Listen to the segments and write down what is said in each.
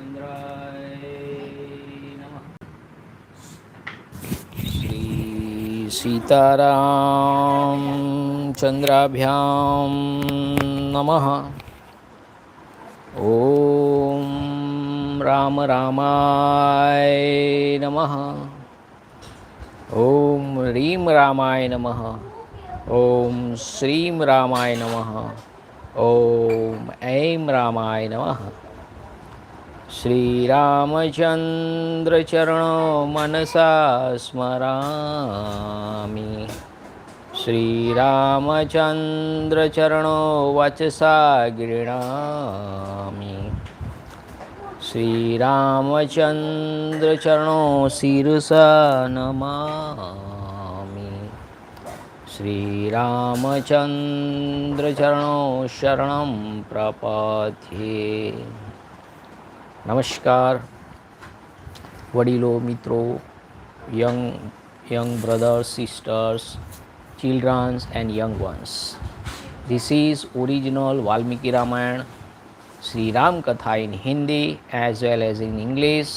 रामचंद्राय नमः। श्री सीताराम चंद्राभ्याम नमः। ओम राम रामाय नमः। ओम ह्रीं रामाय नमः। ओम श्रीं रामाय नमः। ओम ऐं रामाय नमः। श्री रामचंद्र चरणों मनसा स्मरामि। श्री रामचंद्र चरणों वचसा गृह्णामि। श्री रामचंद्र चरणों शिरसा नमामि। श्री रामचंद्र चरणों शरणं प्रपद्ये। नमस्कार वडीलों, मित्रों, young brothers, sisters, children and young ones. This is original Valmiki-Rāmāyaṇa, Sri Rama Katha in Hindi as well as in English,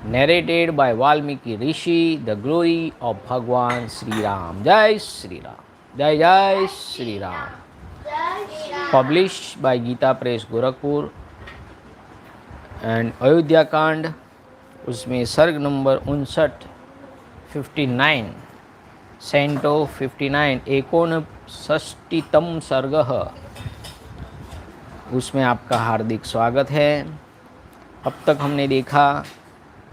narrated by Valmiki Rishi, the glory of Bhagwan Sri Ram. Jai Sri Ram. Jai Jai Sri Ram. Published by Gita Press, Gorakhpur. And Ayodhyakanda उसमें सर्ग number 59 CentOS 59 59तम सर्ग, उसमें आपका हार्दिक स्वागत है। अब तक हमने देखा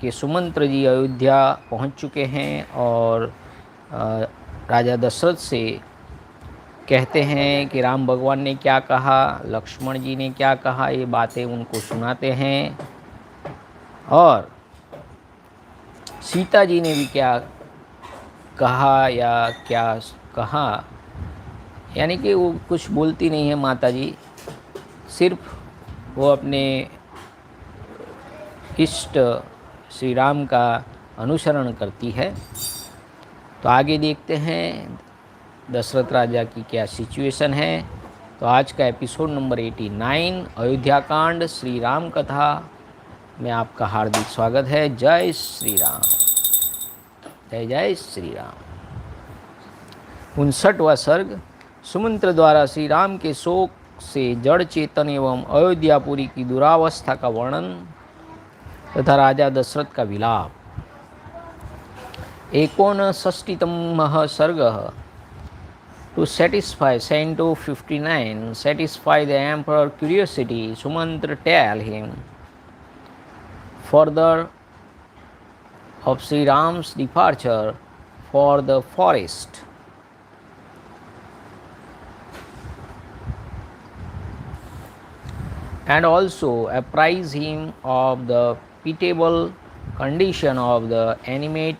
कि सुमंत्र जी अयोध्या पहुंच चुके हैं और राजा दशरथ से कहते हैं कि राम भगवान ने क्या कहा, लक्ष्मण जी ने क्या कहा, ये बातें उनको सुनाते हैं। और सीता जी ने भी क्या कहा या क्या कहा, यानी कि वो कुछ बोलती नहीं है माता जी, सिर्फ वो अपने इष्ट श्री राम का अनुसरण करती है। तो आगे देखते हैं दशरथ राजा की क्या सिचुएशन है। तो आज का एपिसोड नंबर 89 अयोध्याकांड श्री राम कथा में आपका हार्दिक स्वागत है। जय श्री राम। जय जय श्री राम। 59वां सर्ग सुमंत्र द्वारा श्री राम के शोक से जड़ चेतन एवं अयोध्यापुरी की दुरावस्था का वर्णन तथा राजा दशरथ का विलाप। 59तमः सर्गः। To satisfy Canto 59, satisfy the emperor curiosity, Sumantra tell him further of Sri Ram's departure for the forest. And also apprise him of the pitiable condition of the animate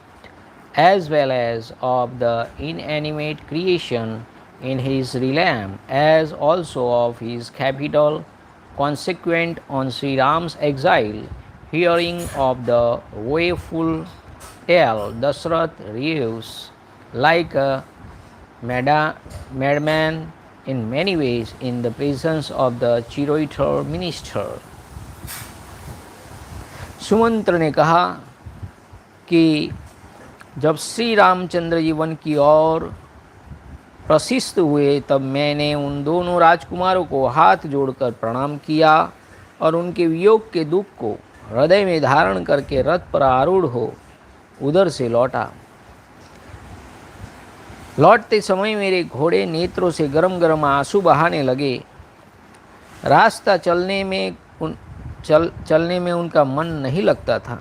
as well as of the inanimate creation in his realm, as also of his capital consequent on Sri Ram's exile. Hearing of the woeful tale, Dashrath raves like a madman in many ways in the presence of the Chiroitor minister. Sumantra ने कहा कि जब श्री रामचंद्र जी one की ओर प्रशिस्त हुए तब मैंने उन दोनों राजकुमारों को हाथ जोड़कर प्रणाम किया और उनके वियोग के दुख को हृदय में धारण करके रथ पर आरूढ़ हो उधर से लौटा। लौटते समय मेरे घोड़े नेत्रों से गरम गरम आंसू बहाने लगे। रास्ता चलने में उनका मन नहीं लगता था।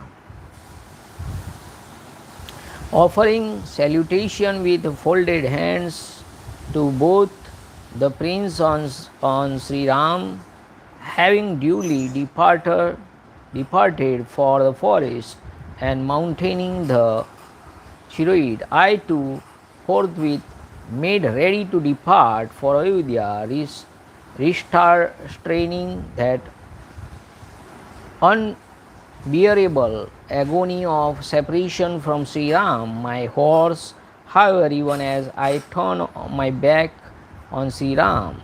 Offering salutation with folded hands to both the prince on Sri Ram, having duly departed for the forest and mountaining the Chiroid, I too forthwith made ready to depart for Ayodhya, restraining that unbearable agony of separation from Sri Ram. My horse, however, even as I turned my back on Sri Ram,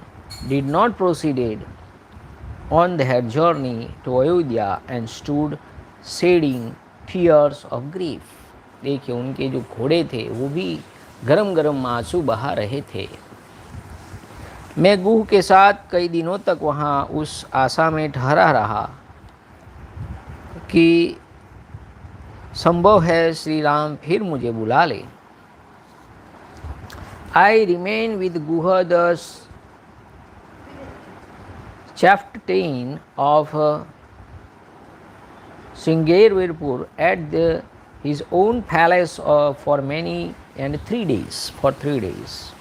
did not proceed on their journey to Ayodhya and stood shedding tears of grief. देखिए उनके जो घोड़े थे वो भी गरम गरम आंसू बहा रहे थे। मैं गुह के साथ कई दिनों तक वहाँ उस आशा में ठहरा रहा कि संभव है श्री राम फिर मुझे बुला ले। I remain with Guha the chieftain of Sringeri at his own palace for many and 3 days, for 3 days,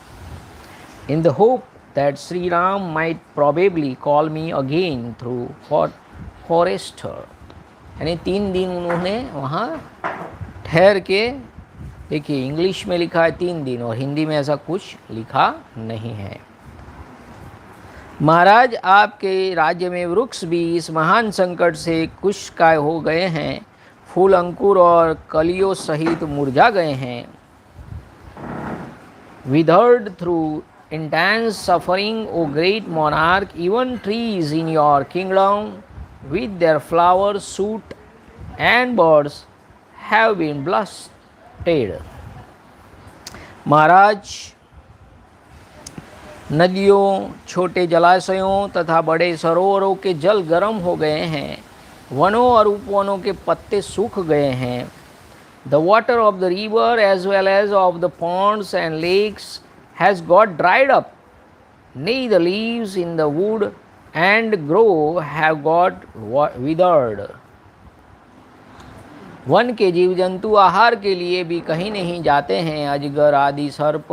in the hope that Sri Ram might probably call me again through forester. यानी 3 दिन उन्होंने वहाँ ठहर के, देखिए English में लिखा है 3 दिन और हिंदी में ऐसा कुछ लिखा नहीं है। महाराज आपके राज्य में वृक्ष भी इस महान संकट से कुशकाय हो गए हैं, फूल अंकुर और कलियों सहित मुरझा गए हैं। Withered through intense suffering, O great monarch, even trees in your kingdom with their flowers, fruit and birds have been blasted. महाराज नदियों, छोटे जलाशयों तथा बड़े सरोवरों के जल गर्म हो गए हैं, वनों और उपवनों के पत्ते सूख गए हैं। The water of the river as well as of the ponds and lakes has got dried up. Nay, the leaves in the wood and grove have got withered. One के जीव जंतु आहार के लिए भी कहीं नहीं जाते हैं, अजगर आदि सर्प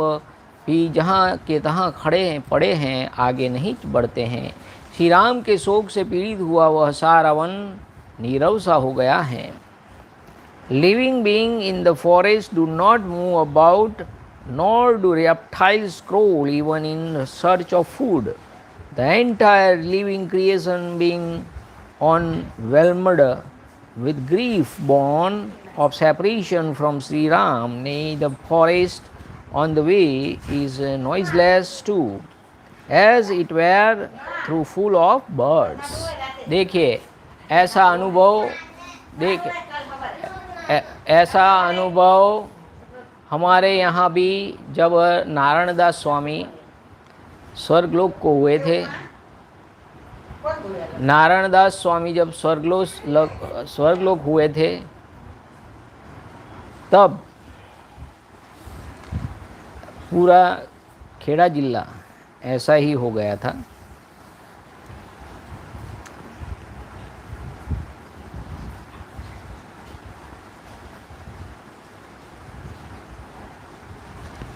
भी जहाँ के तहाँ खड़े पड़े हैं, आगे नहीं बढ़ते हैं। श्री राम के शोक से पीड़ित हुआ वह सारा वन नीरव सा हो गया है। Living beings in the forest do not move about, nor do reptiles crawl even in search of food. The entire living creation being overwhelmed with grief born of separation from Sri Ram, nay, the forest on the way is noiseless too, as it were through full of birds. देखिए ऐसा अनुभव हमारे यहाँ भी जब नारायणदास स्वामी स्वर्गलोक को हुए थे। नारायणदास स्वामी जब स्वर्गलोक हुए थे तब पूरा खेड़ा जिला ऐसा ही हो गया था।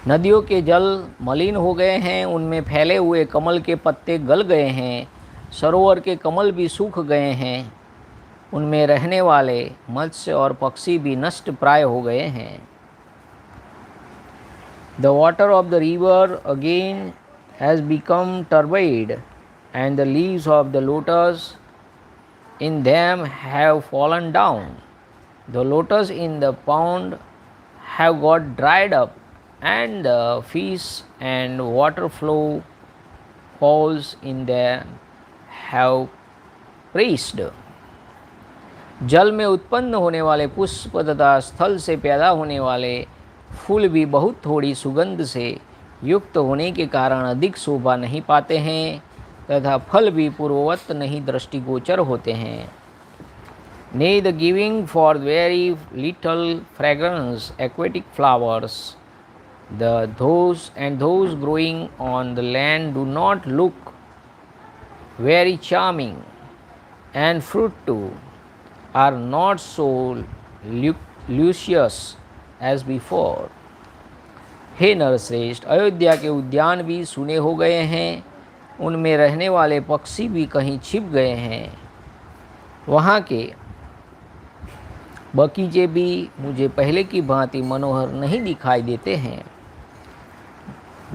नदियों के जल मलिन हो गए हैं, उनमें फैले हुए कमल के पत्ते गल गए हैं, सरोवर के कमल भी सूख गए हैं, उनमें रहने वाले मत्स्य और पक्षी भी नष्ट प्राय हो गए हैं। The water of the river again has become turbid, and the leaves of the lotus in them have fallen down. The lotus in the pond have got dried up, and the fish and water flow falls in them have perished. जल में उत्पन्न होने वाले पुष्प तथा स्थल से पैदा होने वाले फूल भी बहुत थोड़ी सुगंध से युक्त होने के कारण अधिक शोभा नहीं पाते हैं तथा फल भी पूर्ववत नहीं दृष्टिगोचर होते हैं। Nay, the giving for very little fragrance aquatic flowers, those growing on the land do not look very charming, and fruit too are not so luscious as before. हे नरश्रेष्ठ, अयोध्या के उद्यान भी सूने हो गए हैं, उनमें रहने वाले पक्षी भी कहीं छिप गए हैं, वहाँ के बगीचे भी मुझे पहले की भांति मनोहर नहीं दिखाई देते हैं।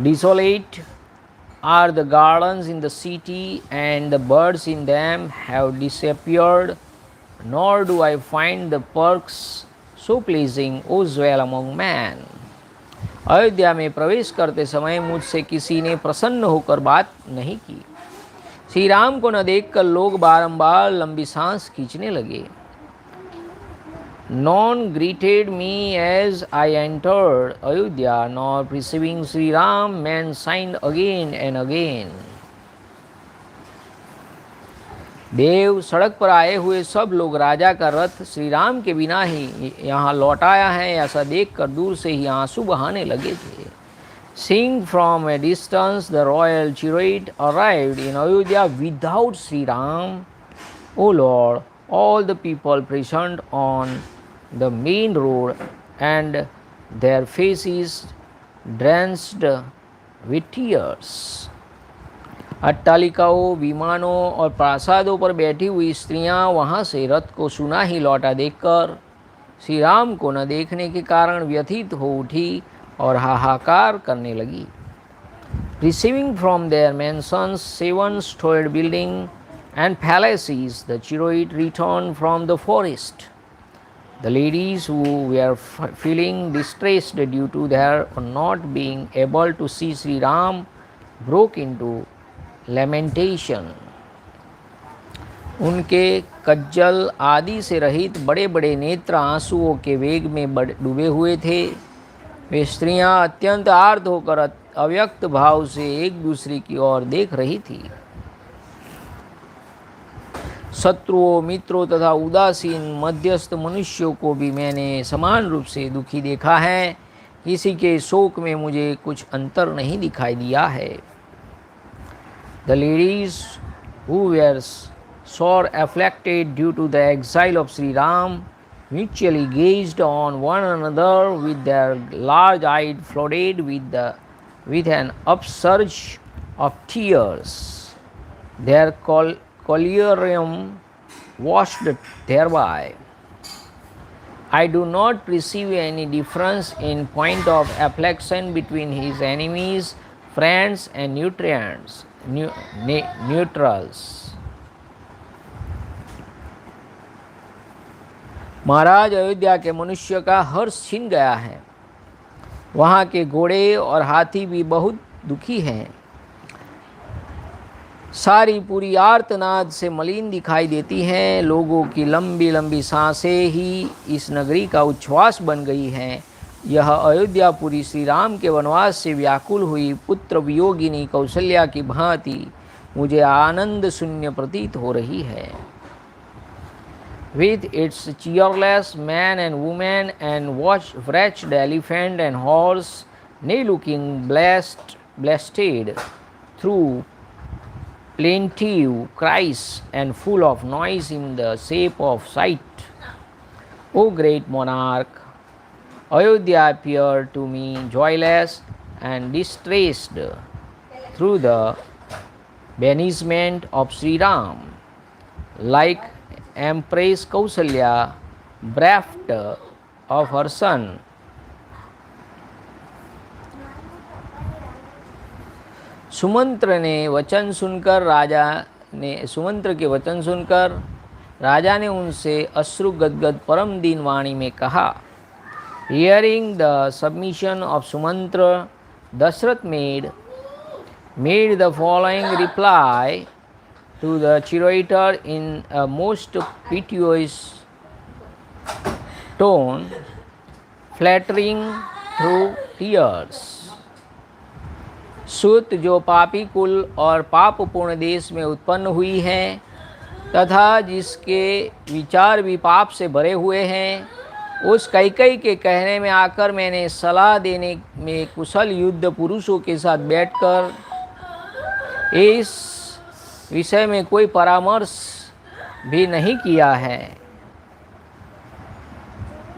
Desolate are the gardens in the city, and the birds in them have disappeared, nor do I find the parks so pleasing, O dwell among men. Ayodhya में प्रवेश करते समय मुझसे किसी ने प्रसन्न होकर बात नहीं की, श्री राम को न देखकर लोग बारंबार लंबी सांस खींचने लगे। None greeted me as I entered Ayodhya, nor perceiving Sri Ram, men signed again and again. देव, सड़क पर आए हुए सब लोग राजा का रथ श्री राम के बिना ही यहाँ लौट आया है ऐसा देखकर दूर से ही आंसू बहाने लगे थे। Seeing from a distance the royal chariot arrived in Ayodhya without Sri Ram, O Lord, all the people present on the main road and their faces drenched with tears. अट्टालिकाओं, विमानों और प्रासादों पर बैठी हुई स्त्रियां वहां से रथ को सुना ही लौटा देखकर श्री राम को न देखने के कारण व्यथित हो उठी और हाहाकार करने लगी। Receiving from their mansions 7-storied building and palaces, the chariot returned from the forest. The ladies who were feeling distressed due to their not being able to see Sri Ram broke into lamentation. उनके कज्जल आदि से रहित बड़े बड़े नेत्र आंसुओं के वेग में डूबे हुए थे। वे स्त्रियां अत्यंत आर्त होकर अव्यक्त भाव से एक दूसरे की ओर देख रही थी। शत्रुओं, मित्रों तथा उदासीन मध्यस्थ मनुष्यों को भी मैंने समान रूप से दुखी देखा है। किसी के शोक में मुझे कुछ अंतर नहीं दिखाई दिया है। The ladies who were sore afflicted due to the exile of Sri Ram mutually gazed on one another with their large eyes flooded with an upsurge of tears, their collyrium washed thereby. I do not perceive any difference in point of affliction between his enemies, friends and neutrals. महाराज, अयोध्या के मनुष्य का हर्ष छिन गया है। वहाँ के घोड़े और हाथी भी बहुत दुखी हैं। सारी पूरी आर्तनाद से मलिन दिखाई देती हैं। लोगों की लंबी लंबी सांसें ही इस नगरी का उच्छ्वास बन गई हैं। यह अयोध्यापुरी श्री राम के वनवास से व्याकुल हुई पुत्र वियोगिनी कौसल्या की भांति मुझे आनंद शून्य प्रतीत हो रही है। With its cheerless man and woman and wretched elephant and horse, nay looking blasted through plaintive cries and full of noise in the shape of sight. O great monarch, Ayodhya appeared to me joyless and distressed through the banishment of Sri Ram, like Empress Kausalya bereft of her son. Sumantra के वचन सुनकर राजा ने उनसे अश्रु गदगद परम दीन वाणी में कहा। Hearing the submission of Sumantra, Dashrath made the following reply to the charioteer in a most piteous tone, flattering through tears. सूत, जो पापी कुल और पापपूर्ण देश में उत्पन्न हुई हैं तथा जिसके विचार भी पाप से भरे हुए हैं, उस कैकई के कहने में आकर मैंने सलाह देने में कुशल युद्ध पुरुषों के साथ बैठकर इस विषय में कोई परामर्श भी नहीं किया है।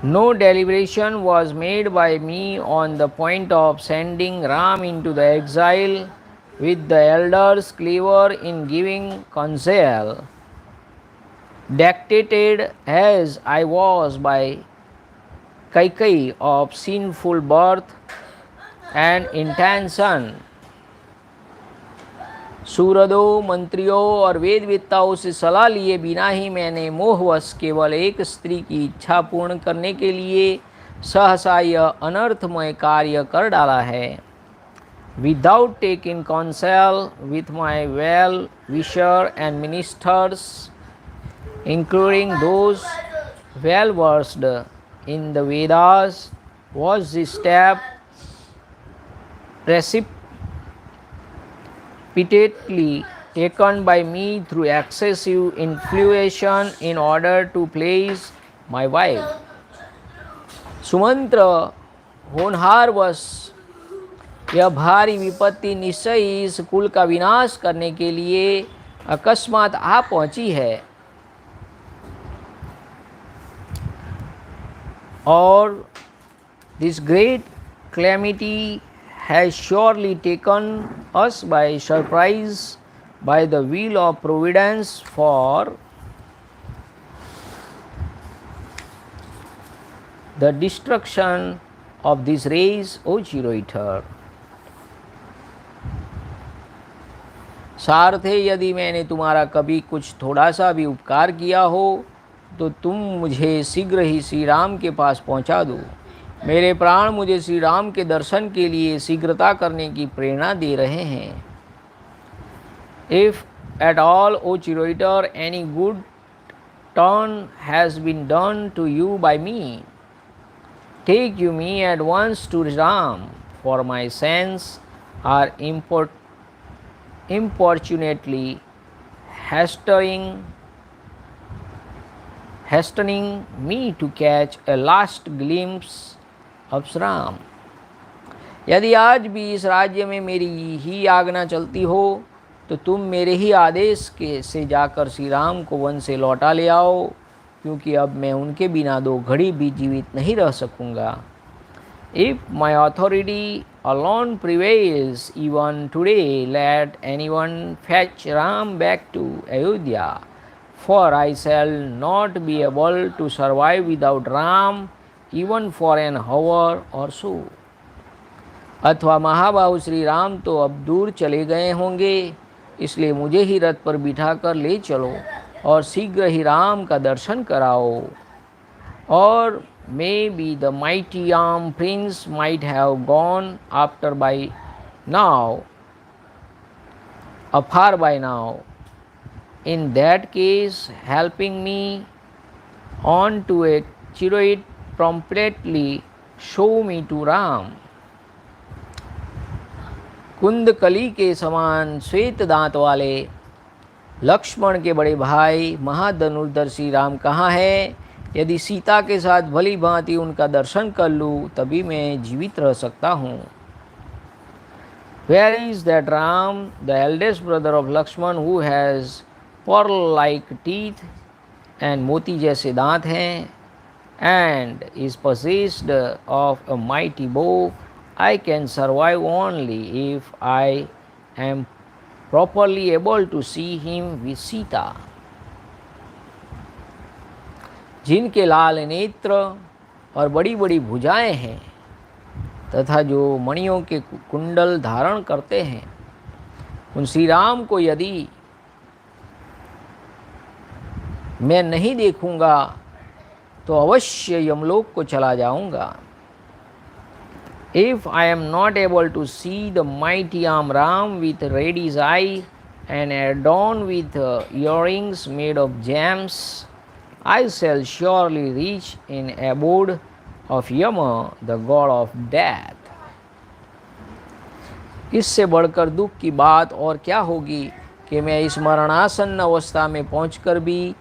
No deliberation was made by me on the point of sending Ram into the exile, with the elders clever in giving counsel. Dictated as I was by Kaikai of sinful birth and intention, सूरदों, मंत्रियों और वेदवेत्ताओं से सलाह लिए बिना ही मैंने मोहवश केवल एक स्त्री की इच्छा पूर्ण करने के लिए सहसा यह अनर्थमय कार्य कर डाला है। without taking counsel with my well-wisher and ministers, including those well versed in the Vedas, was this step precipitately taken by me through excessive influation in order to please my wife. Sumantra होनहार वश यह भारी विपत्ति निश्चय इस कुल का विनाश करने के लिए अकस्मात आ पहुंची है, और this great calamity has surely taken us by surprise by the will of providence for the destruction of this race, O Chiroiter. सार्थ है, यदि मैंने तुम्हारा कभी कुछ थोड़ा सा भी उपकार किया हो तो तुम मुझे शीघ्र ही श्री राम के पास पहुंचा दो। मेरे प्राण मुझे श्री राम के दर्शन के लिए शीघ्रता करने की प्रेरणा दे रहे हैं। If at all, O Chiroiter, any good turn has been done to you by me, take you me at once to Ram, for my sins are importunately hastening me to catch a last glimpse of Ram. यदि आज भी इस राज्य में मेरी ही आज्ञा चलती हो तो तुम मेरे ही आदेश के से जाकर श्री राम को वन से लौटा ले आओ, क्योंकि अब मैं उनके बिना 2 घड़ी भी जीवित नहीं रह सकूँगा। If my authority alone prevails even today, let anyone fetch Ram back to Ayodhya, for I shall not be able to survive without Ram even for an hour or so. अथवा महाबाहु श्री राम तो अब दूर चले गए होंगे, इसलिए मुझे ही रथ पर बिठाकर ले चलो और शीघ्र ही राम का दर्शन कराओ। और maybe the mighty armed prince might have gone after by now, afar by now. In that case, helping me on to a chariot promptly show me to Ram. कुंदकली के समान श्वेत दांत वाले लक्ष्मण के बड़े भाई महाधनुर्धर श्री राम कहाँ है? यदि सीता के साथ भली भांति उनका दर्शन कर लूँ तभी मैं जीवित रह सकता हूँ। Where is that Ram, the eldest brother of Lakshman, who has pearl-like teeth and मोती जैसे दांत हैं, and is possessed of a mighty bow? I can survive only if I am properly able to see him with Sita. जिनके लाल नेत्र और बड़ी बड़ी भुजाएं हैं तथा जो मणियों के कुंडल धारण करते हैं, उन श्री राम को यदि मैं नहीं देखूंगा तो अवश्य यमलोक को चला जाऊंगा। If I am not able to see the mighty arm Ram with reddish eye and adorned with earrings made of gems, I shall surely reach in abode of Yama, the god of death. इससे बढ़कर दुख की बात और क्या होगी कि मैं इस मरणासन्न अवस्था में पहुंचकर भी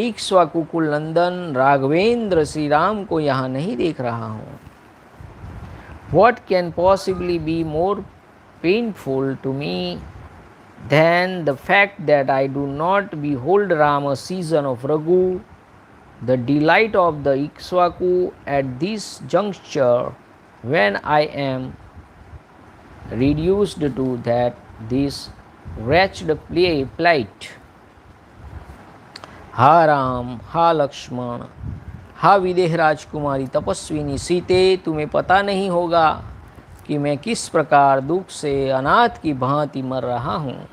इक्ष्वाकुकुल नंदन राघवेंद्र श्री राम को यहाँ नहीं देख रहा हूँ। What can possibly be more painful to me than the fact that I do not behold Rama season of Raghu, the delight of the Ikshvaku at this juncture, when I am reduced to this wretched plight? हा राम, हा लक्ष्मण, हा विदेह राजकुमारी तपस्विनी सीते, तुम्हें पता नहीं होगा कि मैं किस प्रकार दुख से अनाथ की भांति मर रहा हूँ।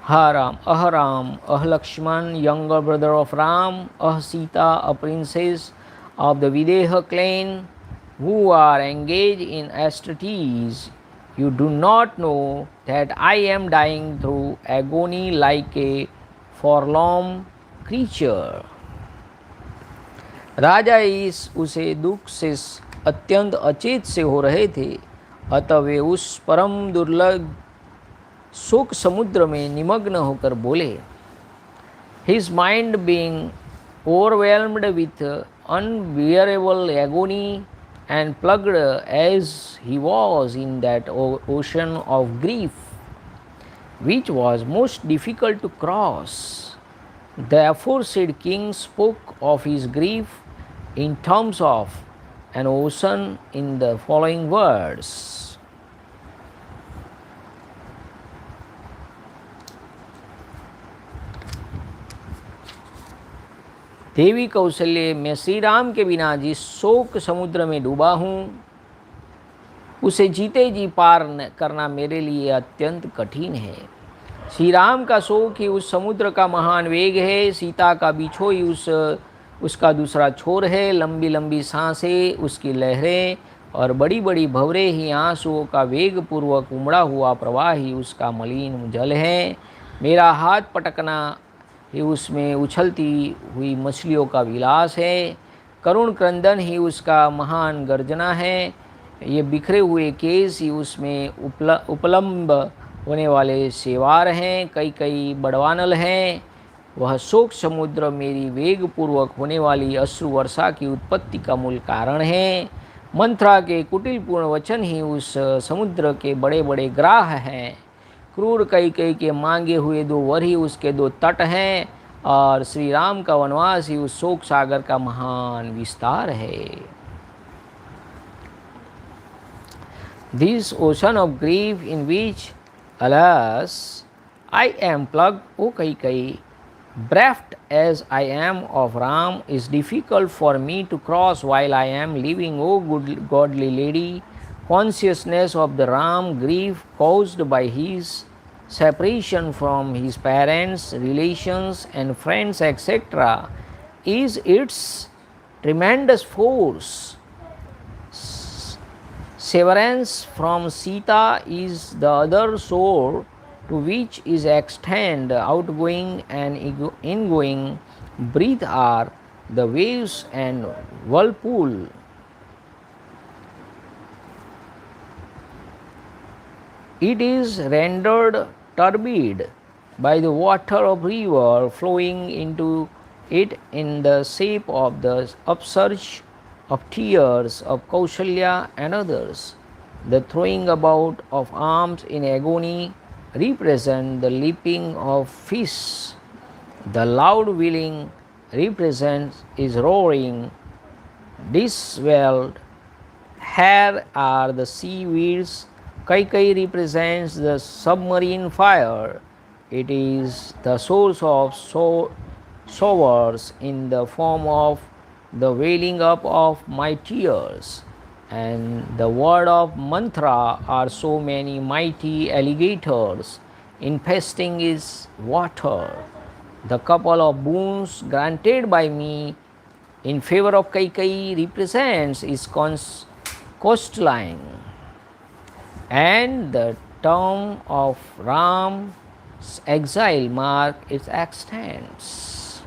हा राम, अह Lakshman, younger brother of Ram, uh Sita, a princess of the Videha clan, who are engaged in austerities You do not know that I am dying through agony like a forlorn creature. राजा इस उसे दुख से अत्यंत अचेत से हो रहे थे, अतः वे उस परम दुर्लभ शोक समुद्र में निमग्न होकर बोले. His mind being overwhelmed with unbearable agony and plugged as he was in that ocean of grief, which was most difficult to cross, the aforesaid king spoke of his grief in terms of an ocean in the following words. देवी कौशल्य, मैं श्री राम के बिना जिस शोक समुद्र में डूबा हूँ, उसे जीते जी पार करना मेरे लिए अत्यंत कठिन है. श्री राम का शोक ही उस समुद्र का महान वेग है. सीता का बिछो ही उसका दूसरा छोर है. लंबी लंबी सांसें, उसकी लहरें और बड़ी बड़ी भंवरें ही आंसुओं का वेग पूर्वक उमड़ा हुआ प्रवाह ही उसका मलिन जल है. मेरा हाथ पटकना ही उसमें उछलती हुई मछलियों का विलास है. करुण क्रंदन ही उसका महान गर्जना है. ये बिखरे हुए केस ही उसमें उपलम्ब होने वाले सेवार हैं. कई कई बड़वानल हैं. वह शोक समुद्र मेरी वेगपूर्वक होने वाली अश्रु वर्षा की उत्पत्ति का मूल कारण है. मंथरा के कुटिलपूर्ण वचन ही उस समुद्र के बड़े बड़े ग्राह हैं. क्रूर कई के मांगे हुए दो वर ही उसके दो तट हैं, और श्री राम का वनवास ही उस शोक सागर का महान विस्तार है. This ocean of grief in which, alas, I am plugged, O Kai, bereft as I am of Ram, is difficult for me to cross while I am living, O good, godly lady. Consciousness of the Ram, grief caused by his separation from his parents, relations, and friends, etc., is its tremendous force. Severance from Sita is the other shore to which is extend outgoing and ingoing breath are the waves and whirlpool. It is rendered turbid by the water of river flowing into it in the shape of the upsurge of tears of Kausalya and others. The throwing about of arms in agony represent the leaping of fish. The loud wailing represents is roaring. Diswelled hair are the seaweeds. Kai represents the submarine fire. It is the source of showers in the form of the wailing up of my tears. And the word of mantra are so many mighty alligators infesting its water. The couple of boons granted by me in favor of Kai represents its coastline, and the term of Ram's exile mark its extents.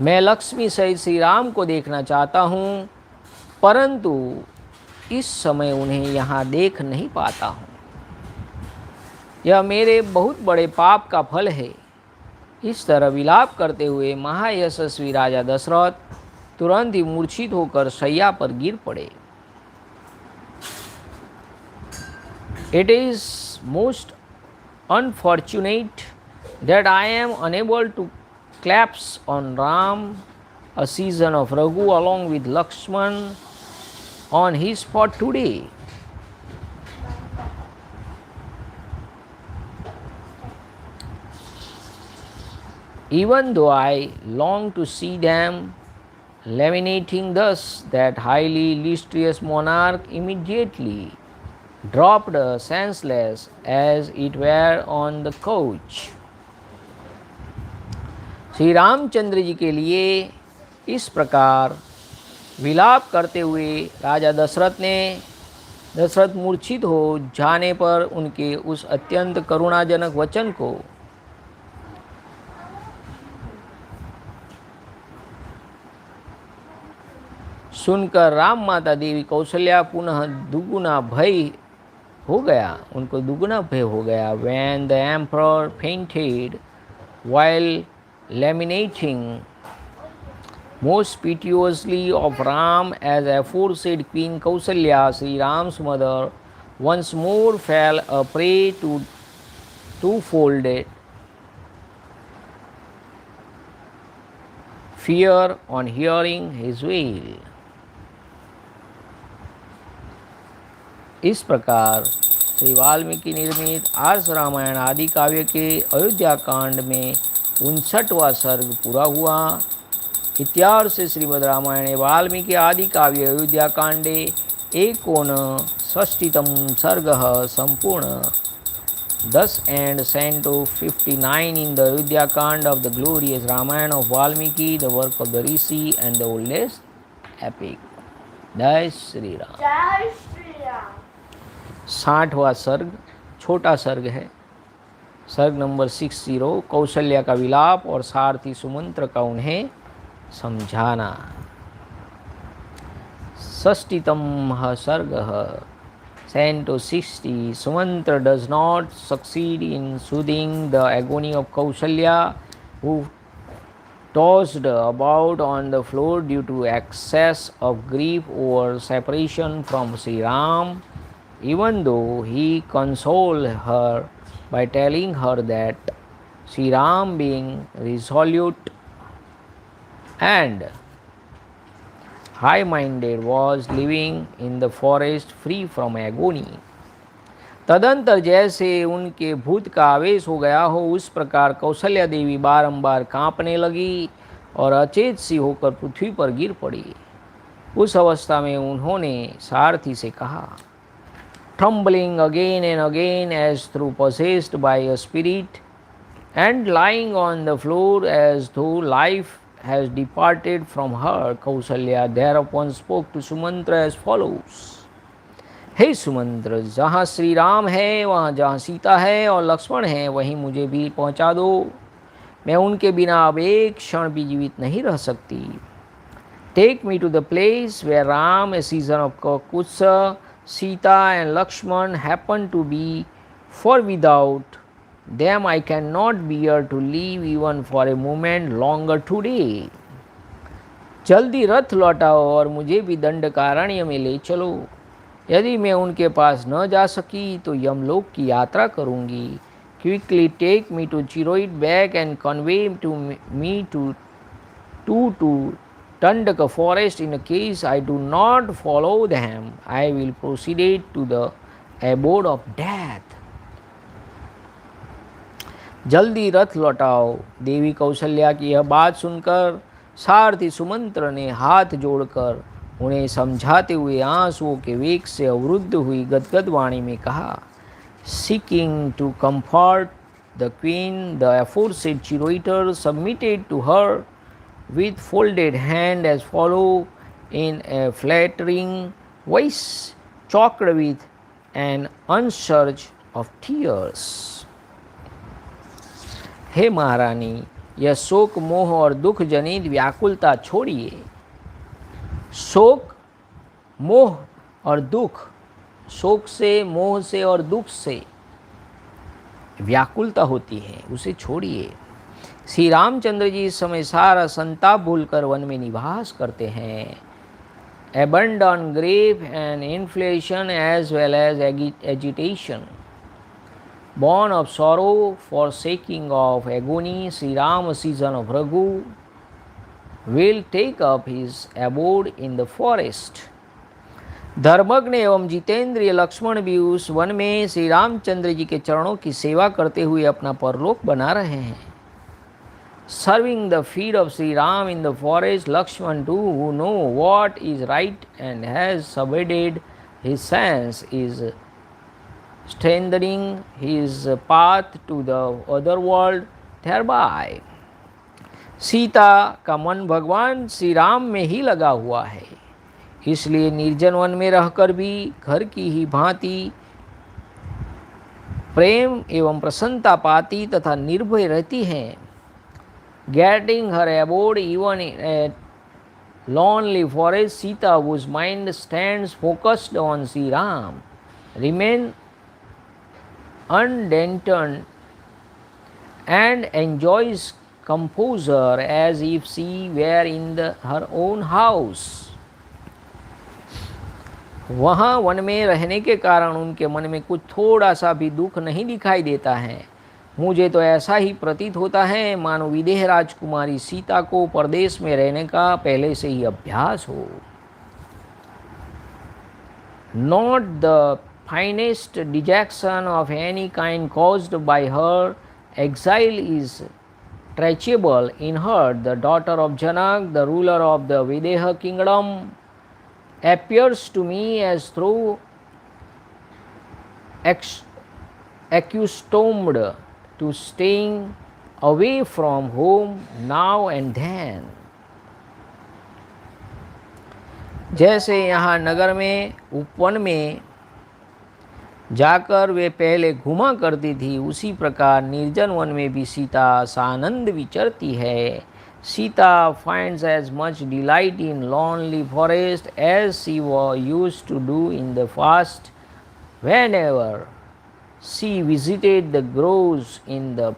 मैं लक्ष्मी सहित श्री राम को देखना चाहता हूँ, परंतु इस समय उन्हें यहाँ देख नहीं पाता हूँ. यह मेरे बहुत बड़े पाप का फल है. इस तरह विलाप करते हुए महायशस्वी राजा दशरथ तुरंत ही मूर्छित होकर शैया पर गिर पड़े. It is most unfortunate that I am unable to collapse on Ram, a season of Raghu, along with Lakshman on his spot today. Even though I long to see them laminating thus, that highly illustrious monarch immediately dropped senseless as it were on the couch. Shri Ramchandra ji के लिए इस प्रकार विलाप करते हुए राजा दशरथ मूर्छित हो जाने पर उनके उस अत्यंत करुणाजनक वचन को सुनकर राम माता देवी कौशल्या पुनः दुगुना भय हो गया, उनको दुगुना भय हो गया। When the emperor fainted while lamenting most piteously of Ram as aforesaid Queen Kausalya, Sri Ram's mother, once more fell a prey to twofold fear on hearing his wail. इस प्रकार श्री वाल्मीकि निर्मित आर्ष रामायण आदि काव्य के अयोध्या कांड में 59वां सर्ग पूरा हुआ। इत्यार्ष श्रीमद् रामायणे वाल्मीकि आदि काव्य अयोध्या कांडे एकोनषष्टितम सर्ग संपूर्ण। Thus ends Canto 59 in the Ayodhyakand of the glorious Ramayana of Valmiki, the work of the Rishi and the oldest epic. जय श्री राम। जय श्री राम। 60वां सर्ग छोटा सर्ग है, सर्ग नंबर 60, कौशल्या का विलाप और सारथी सुमंत्र का उन्हें समझाना। षष्टितम सर्ग Canto 60. Sumantra does not succeed in soothing the agony of Kausalya, who tossed about on the floor due to excess of grief over separation from Sri Ram, even though he consoled her by telling her that Sri Ram, being resolute and high-minded, was living in the forest free from agony. तदंतर जैसे उनके भूत का आवेश हो गया हो, उस प्रकार कौशल्या देवी बारंबार कांपने लगी और अचेत सी होकर पृथ्वी पर गिर पड़ी। उस अवस्था में उन्होंने सारथी से कहा, trembling again and again as though possessed by a spirit, and lying on the floor as though life has departed from her, Kausalya thereupon spoke to Sumantra as follows. हे सुमंत्र, जहाँ श्री राम है, वहाँ जहाँ सीता है और लक्ष्मण है, वहीं मुझे भी पहुँचा दो। मैं उनके बिना अब एक क्षण भी जीवित नहीं रह सकती। Take me to the place where Ram, a season of Kusa, Sita and Lakshman happen to be, for without them I cannot bear to live even for a moment longer today. जल्दी रथ लौटाओ और मुझे भी दंडकारण्य में ले चलो। यदि मैं उनके पास न जा सकी तो यमलोक की यात्रा करूंगी। Quickly take me to Chiroid back and convey me to Tandaka forest. In case I do not follow them, I will proceed to the abode of death. जल्दी रथ लौटाओ। देवी कौशल्या की यह बात सुनकर सारथी सुमंत्र ने हाथ जोड़कर उन्हें समझाते हुए आंसुओं के वेग से अवरुद्ध हुई गदगद वाणी में कहा, Seeking to comfort the queen, the aforesaid Chiroiter submitted to her with folded hand as follow in a flattering voice, choked with an unsurge of tears. हे महारानी, यह शोक मोह और दुख जनित व्याकुलता छोड़िए। शोक, मोह और दुख, शोक से, मोह से और दुख से व्याकुलता होती है, उसे छोड़िए। श्री रामचंद्र जी इस समय सारा संताप भूलकर वन में निवास करते हैं। Abandon grief and inflation as well as agitation. Born of sorrow, forsaking of agony, Sri Ram, season of Raghu, will take up his abode in the forest. धर्मज्ञ एवं जितेंद्रिय लक्ष्मण भी उस वन में श्री रामचंद्र जी के चरणों की सेवा करते हुए अपना परलोक बना रहे हैं। Serving the feet of Sri Ram in the forest, Lakshman too, who know what is right and has subdued his sense, is strengthening his path to the other world thereby. Sita का मन भगवान श्री राम में ही लगा हुआ है, इसलिए निर्जन वन में रहकर भी घर की ही भांति प्रेम एवं प्रसन्नता पाती तथा निर्भय रहती हैं. Getting her abode even at lonely forest, Sita, whose mind stands focused on Sri Ram, remain undented and enjoys composure as if she were in her own house. वहाँ वन में रहने के कारण उनके मन में कुछ थोड़ा सा भी दुख नहीं दिखाई देता है. मुझे तो ऐसा ही प्रतीत होता है मानो विदेह राजकुमारी सीता को परदेश में रहने का पहले से ही अभ्यास हो. Not the finest dejection of any kind caused by her exile is traceable in her. The daughter of Janak, the ruler of the Videha kingdom, appears to me as though accustomed to staying away from home now and then. जैसे यहाँ नगर में उपवन में जाकर वे पहले घुमा करती थी, उसी प्रकार निर्जन वन में भी सीता सानंद विचरती है. Sita finds as much delight in lonely forest as she was used to do in the past whenever she visited the groves in the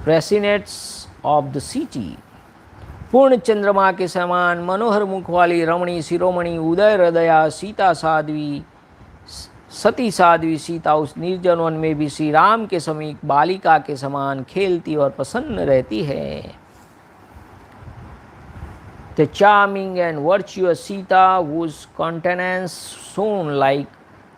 precincts of the city. पूर्ण चंद्रमा के समान मनोहर मुख वाली रमणी शिरोमणि उदय हृदया सीता साध्वी सती साध्वी सीता उस निर्जन वन में भी श्री राम के समीप बालिका के समान खेलती और प्रसन्न रहती है. The charming and virtuous Sita, whose countenance shone like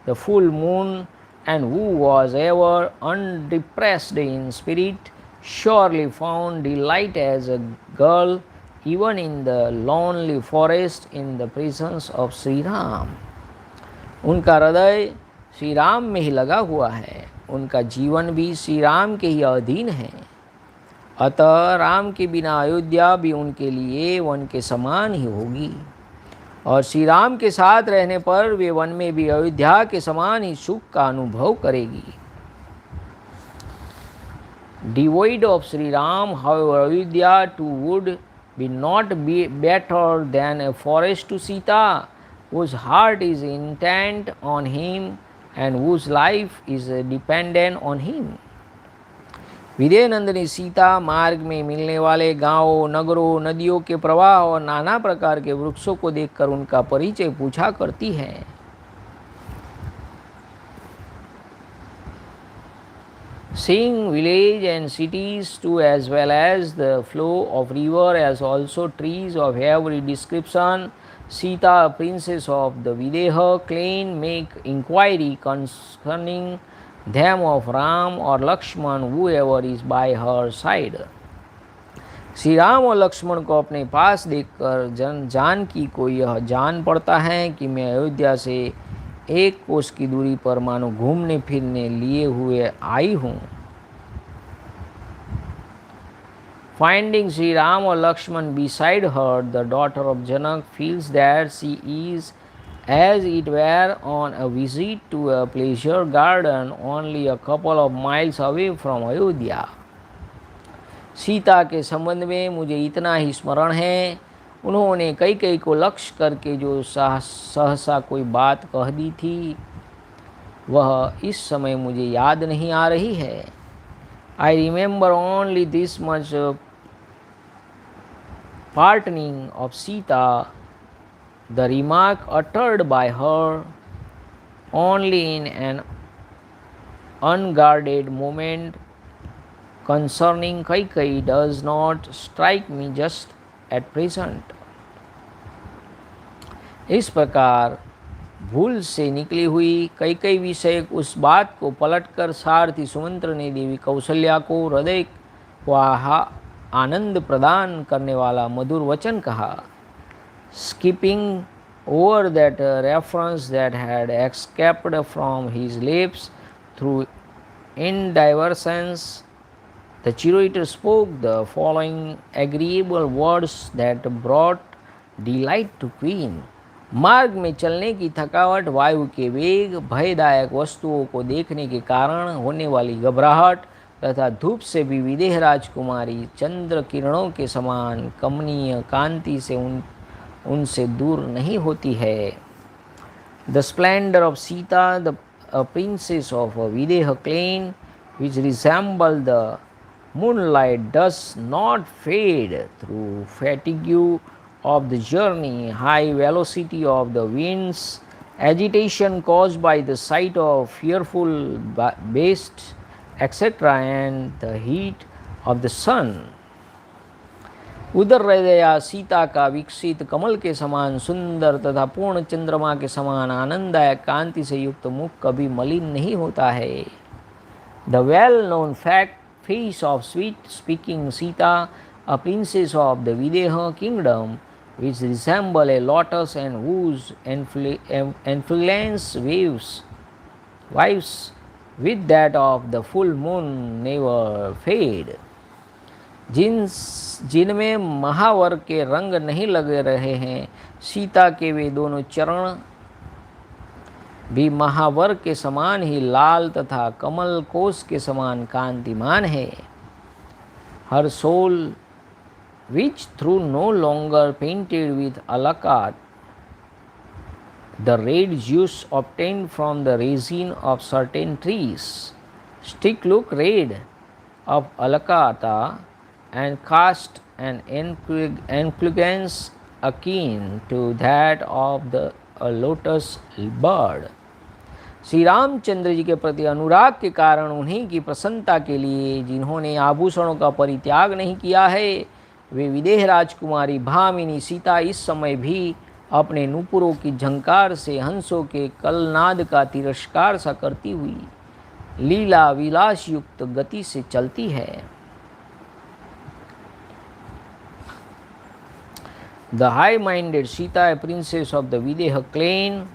the full moon and who was ever undepressed in spirit, surely found delight as a girl even in the lonely forest in the presence of Sri Ram. उनका हृदय श्री राम में ही लगा हुआ है, उनका जीवन भी श्री राम के ही अधीन है. अतः राम के बिना अयोध्या भी उनके लिए वन के समान ही होगी और श्री राम के साथ रहने पर वे वन में भी अयोध्या के समान ही सुख का अनुभव करेगी. Devoid of Sri Ram, however, Ayodhya too would be not be better than a forest to Sita, whose heart is intent on him and whose life is dependent on him. विदेह नंदिनी सीता मार्ग में मिलने वाले गांवों, नगरों, नदियों के प्रवाह और नाना प्रकार के वृक्षों को देखकर उनका परिचय पूछा करती है. Seeing village and cities too, as well as the flow of river, as also trees of every description, Sita, princess of the Videha clan, make inquiry concerning them of Ram or Lakshman, whoever is by her side. Shri Ram और लक्ष्मण को अपने पास देखकर जानकी को यह जान पड़ता है कि मैं अयोध्या से एक कोस की दूरी पर मानो घूमने फिरने लिए हुए आई हूँ. Finding Sri Ram or Lakshman beside her, the daughter of Janak feels that she is as it were on a visit to a pleasure garden only a couple of miles away from Ayodhya. Sita के संबंध में मुझे इतना ही स्मरण है, उन्होंने कई कई को लक्ष्य करके जो सहसा कोई बात कह दी थी वह इस समय मुझे याद नहीं आ रही है. I remember only this much parting of Sita, the remark uttered by her only in an unguarded moment concerning Kaikai does not strike me just at present. इस प्रकार भूल से निकली हुई कई कई विषय उस बात को पलटकर सारथी सुमंत्र ने देवी कौशल्या को हृदय को आनंद प्रदान करने वाला मधुर वचन कहा. Skipping over that reference that had escaped from his lips through inadvertence, the curator spoke the following agreeable words that brought delight to queen. मार्ग में चलने की थकावट, वायु के वेग, भयदायक वस्तुओं को देखने के कारण होने वाली घबराहट तथा धूप से भी विदेह राजकुमारी चंद्र किरणों के समान कमनीय कांति से उनसे दूर नहीं होती है। The splendour of Sita, the princess of a Videha clan, which resemble the moonlight, does not fade through fatigue of the journey, high velocity of the winds, agitation caused by the sight of fearful beasts, etc., and the heat of the sun. उदर हृदया सीता का विकसित कमल के समान सुंदर तथा पूर्ण चंद्रमा के समान आनंददायक कांति से युक्त मुख कभी मलिन नहीं होता है। The well known fact face of sweet speaking Sita, a princess of the Videha kingdom, which resemble a lotus and whose influence waves with that of the full moon never fade. जिनमें महावर के रंग नहीं लग रहे हैं, सीता के वे दोनों चरण भी महावर के समान ही लाल तथा कमल कोश के समान कांतिमान है। हर soul which through no longer painted with alakat, the red juice obtained from the resin of certain trees, stick look red of alakata and cast an influence akin to that of the lotus bird. Shri Ramchandra ji के प्रति अनुराग के कारण उन्हीं की प्रसन्नता के लिए जिन्होंने आभूषणों का परित्याग नहीं किया है, वे विदेह राजकुमारी भामिनी सीता इस समय भी अपने नूपुरों की झंकार से हंसों के कलनाद का तिरस्कार सा करती हुई लीला विलास युक्त गति से चलती है। The high-minded Sita, a princess of the Videha clan,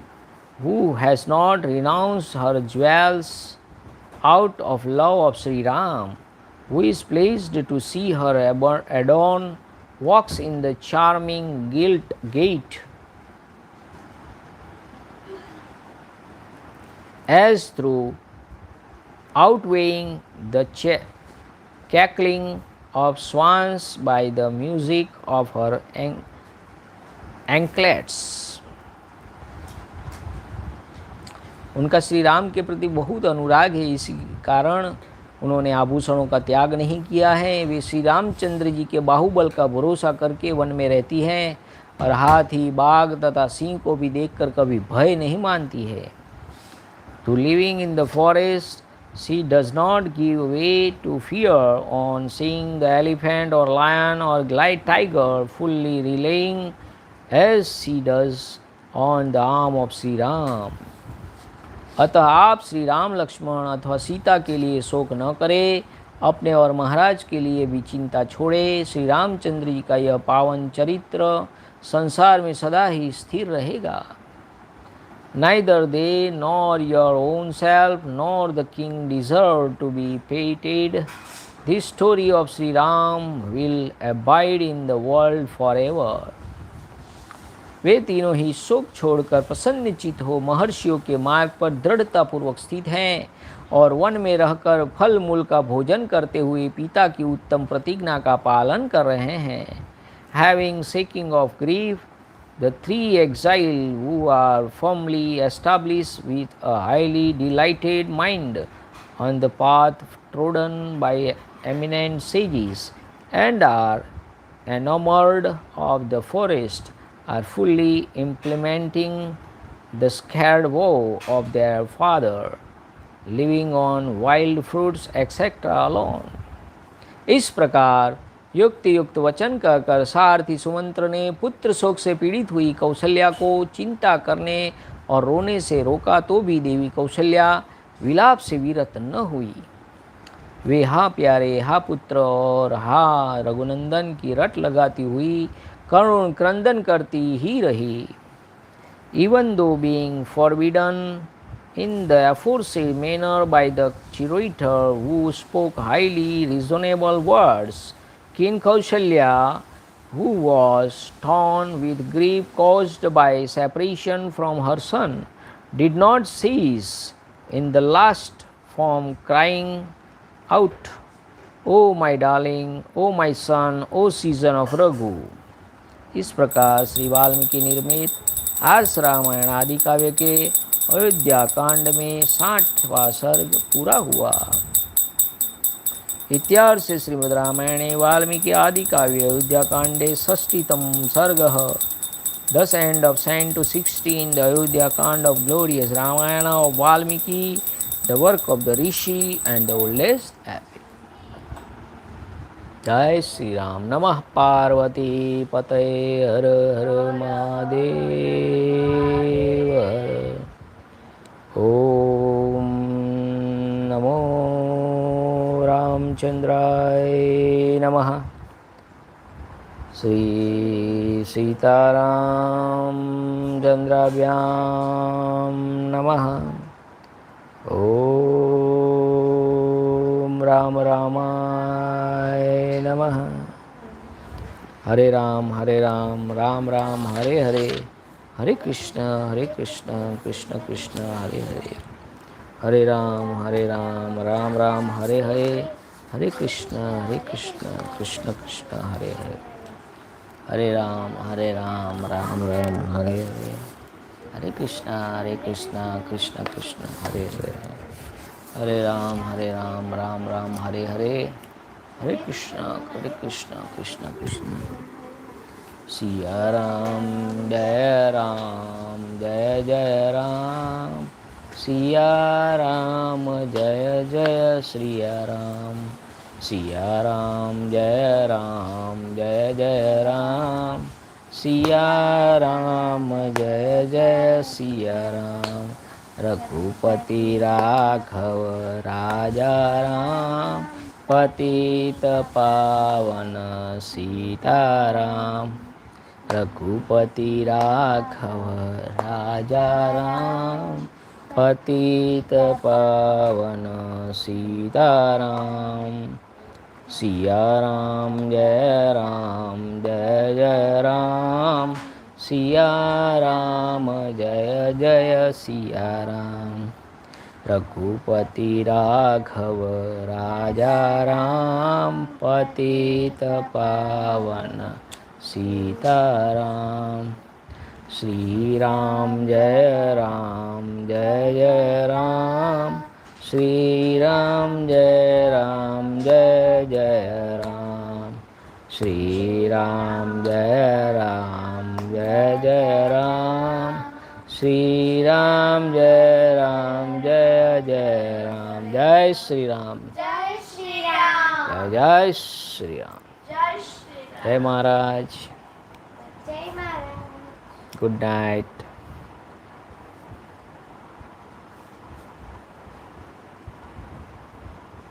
who has not renounced her jewels out of love of Sri Ram, who is pleased to see her adorned, walks in the charming gilt gate as through outweighing the cackling of swans by the music of her anklets. उनका श्री राम के प्रति बहुत अनुराग है, इसी कारण उन्होंने आभूषणों का त्याग नहीं किया है। वे श्री रामचंद्र जी के बाहुबल का भरोसा करके वन में रहती हैं और हाथी, बाघ तथा सिंह को भी देखकर कभी भय नहीं मानती है। To living in the forest, she does not give way to fear on seeing the elephant or lion or glide tiger, fully relying as she does on the arm of Sri Ram. अतः आप श्री राम, लक्ष्मण अथवा सीता के लिए शोक न करें, अपने और महाराज के लिए भी चिंता छोड़े। श्री रामचंद्र जी का यह पावन चरित्र संसार में सदा ही स्थिर रहेगा। Neither they nor your own self nor the king deserve to be painted. This story of Sri Ram will abide in the world forever. वे तीनों ही शोक छोड़कर प्रसन्नचित हो महर्षियों के मार्ग पर दृढ़ता पूर्वक स्थित हैं और वन में रहकर फल मूल का भोजन करते हुए पिता की उत्तम प्रतिज्ञा का पालन कर रहे हैं। Having shaking of grief, the three exiles who are firmly established with a highly delighted mind on the path trodden by eminent sages and are enamored of the forest, are fully implementing the scared vow of their father, living on wild fruits etc. alone. इस प्रकार युक्त युक्त वचन कहकर सारथी सुमंत्र ने पुत्र शोक से पीड़ित हुई कौशल्या को चिंता करने और रोने से रोका, तो भी देवी कौशल्या विलाप से विरत न हुई। वे हा प्यारे, हा पुत्र और हा रघुनंदन की रट लगाती हुई करुण क्रंदन करती ही रही। Even though being forbidden in the aforesaid manner by the curator who spoke highly reasonable words, King Kausalya who was torn with grief caused by separation from her son, did not cease in the last form crying out, O my darling, O my son, O season of Raghu. इस प्रकार श्री वाल्मीकि निर्मित आर्ष रामायण आदि काव्य के अयोध्या कांड में 60वां सर्ग पूरा हुआ। इत्यार्थ से श्रीमद् रामायणे वाल्मीकि आदि काव्य अयोध्या कांडे षष्टितम सर्ग। Thus end of Canto 16, the Ayodhyakand of glorious Ramayana of Valmiki, the work of the Rishi and the oldest epic. जय श्री राम। नमः पार्वती पतये हर हर महादेव हर। ओम नमो रामचंद्राय नमः। श्री सीताराम चंद्राभ्याम नमः। ओम राम रामाय नमः। हरे राम राम राम हरे हरे, हरे कृष्ण कृष्ण कृष्ण हरे हरे, हरे राम राम राम हरे हरे, हरे कृष्ण कृष्ण कृष्ण हरे हरे, हरे राम राम राम हरे हरे, हरे कृष्ण कृष्ण कृष्ण हरे हरे, हरे राम राम राम हरे हरे, हरे कृष्ण कृष्ण कृष्ण। सिया राम जय राम, सिया राम जय श्रिया राम, सिया राम जय राम, सिया राम जय सिया राम। रघुपति राघव राजा राम, पतित पावन सीताराम। रघुपति राघव राजा राम, पतित पावन सीताराम। सिया राम जय राम, सिया राम जय सिया राम। रघुपति राघव राजा राम, पतित पावन सीताराम। श्री राम जय राम, श्री राम जय राम, श्री राम जय राम, श्री राम जय राम, जय श्री राम, जय श्री राम। जय महाराज। Good night.